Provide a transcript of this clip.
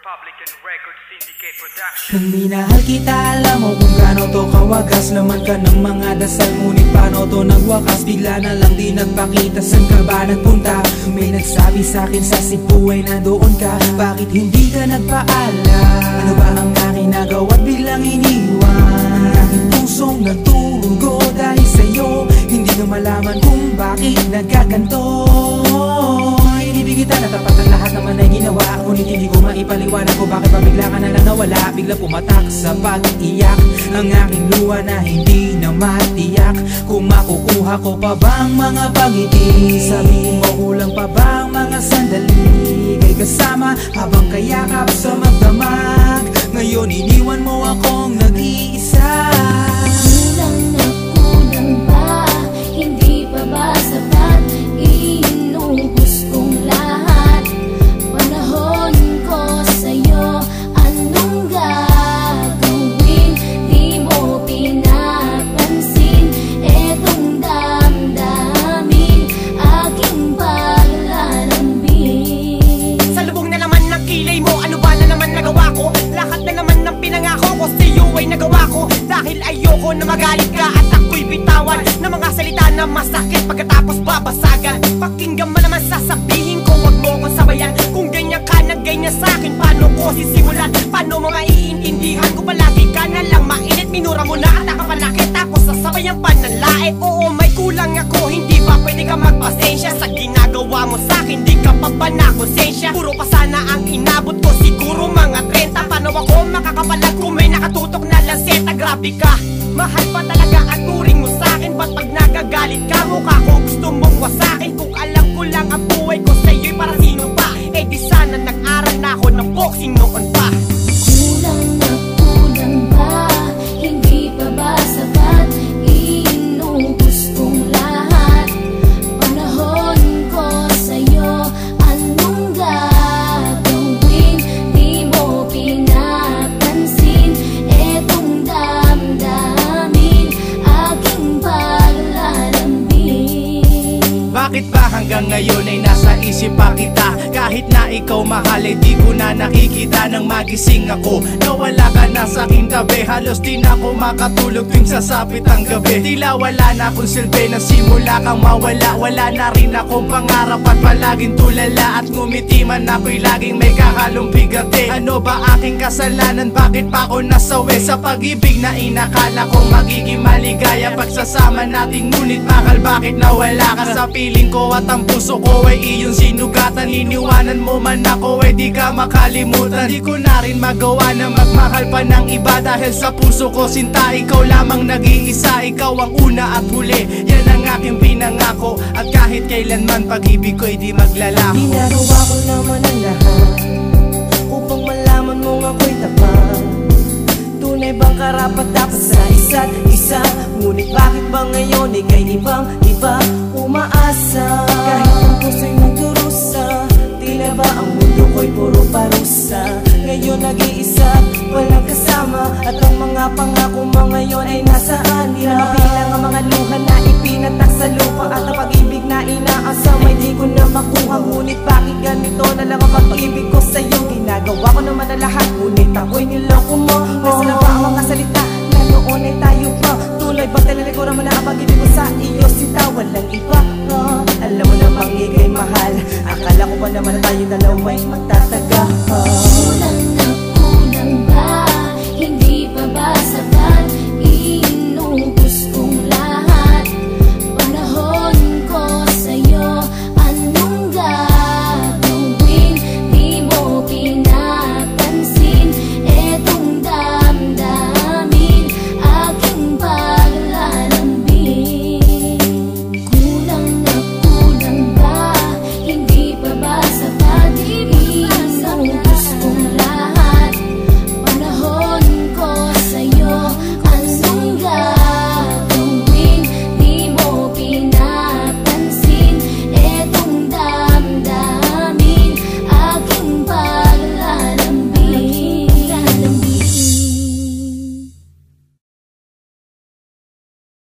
Republican Records Syndicate Production. Nang minahal kita, alam mo kung gaano to kawagas. Laman ka ng mga dasal, ngunit paano to nagwakas? Bigla na lang di nagpakita, saan ka ba nagpunta? May nagsabi sa'kin sa Cebu ay nandoon ka. Bakit hindi ka nagpaalam? Ano ba ang aking nagawa't biglang iniwan? Ang aking pusong nagturugo dahil sa'yo. Hindi na malaman kung bakit nagkaganto. Inibig kita na tapat ang lahat naman ay ginawa, ngunit hindi ko maipaliwanag kung bakit pa bigla ka na lang nawala. Bigla pumatak sa pag-iyak ang aking luha na hindi na matiyak. Kung makukuha ko pa bang mga pangiti? Sabihin mo kulang pa bang mga sandali? Kay kasama habang kayakap sa magdamag. Ngayon iniwan mo akong nag-iisa. Kulang na kulang ba? Hindi pa ba sapat? Inubos kong lahat. Panahon ko sa'yo, anong gagawin? Di mo pinapansin etong damdamin, aking paglalambing. Sa lubong na naman ng kilay mo, ano ba na naman nagawa ko? Lahat na naman ng pinangako ko sa'yo ay nagawa ko. Dahil ayoko na magalit ka at ako'y bitawan ng mga salita na masakit pagkatapos babasagan. Pakinggan mo naman sasabihin ko, wag mo ko sabayan. Kung ganyan ka na ganyan sa'kin, paano ko sisimulan? Paano mo maiintindihan ko palagi ka na lang mainit? Minura mo na at nakapanakit ako sa sabayang pananlait. Oo, may kulang ako, hindi ba pwede ka magpasensya sa ginagawa mo sa'kin? Di ka pa ba nakonsensya? Puro pa sana ang inabot ko, siguro mga 30. Paano ako makakapalag kung may nakatutok na lanseta? Grabe ka, mahal pa talaga ang turing mo sa'kin. Ba't pag nagagalit ka, mukha ko gusto mong wasakin? Kung alam ko lang ang buhay ko sa'yo'y para sino pa? Eh di sana nag-aral na ako ng boxing noon pa. Kulang na kulang ba? Hindi pa ba sapat? Inubos kong lahat. Panahon ko sa'yo, anong gagawin? Di mo pinapansin etong damdamin, aking paglalambing. Bakit ba hanggang ngayon ay nasa isip pa kita? Kahit na ikaw mahal ay di ko na nakikita. Nang magising ako, nawala ka na sa aking tabi. Halos di na ako makatulog tuwing sasapit ang gabi. Tila wala na akong silbi na simula kang mawala. Wala na rin akong pangarap at palaging tulala. At ngumiti man ako'y laging may kahalong bigate. Ano ba aking kasalanan? Bakit pa ako nasawi sa pag-ibig na inakala kong magiging maligaya? Pagsasama natin ngunit bakal bakit nawala ka sa piling ko? At ang puso ko ay iyong sinugatan. Iniwanan mo man ako ay di ka makalimutan. Di ko na rin magawa na magmahal pa ng iba. Dahil sa puso ko sinta, ikaw lamang nag-iisa. Ikaw ang una at huli, yan ang aking pinangako. At kahit kailanman pag-ibig ko ay di maglalako. Ginagawa ko naman ang lahat upang malaman mong ako'y tapat. Tunay bang karapat dapat sa isa't isa? Ngunit bakit ba ngayon ika'y ibang-iba umaasa? Kahit ang puso'y nagdurusa, tila ba ang mundo ko'y puro parusa? Ngayon nag-iisa, walang kasama. At ang mga pangako mo ngayon ay nasaan? Di na mabilang ang mga luha na ipinatak sa lupa. At ang pag-ibig na inaasam ay di ko na makuha. Ngunit bakit ganito na lang ang pag-ibig ko sa'yo? Ginagawa ko naman na lahat, ngunit ako'y niloko mo. Nasa na ba ang mga salita na noon ay tayo pa? Tuloy bang talalikuran mo na ang pag-ibig ko sa iyo? Sita, walang iba. Alam mo namang ika'y mahal. Akala ko ba naman na tayo dalawa'y magta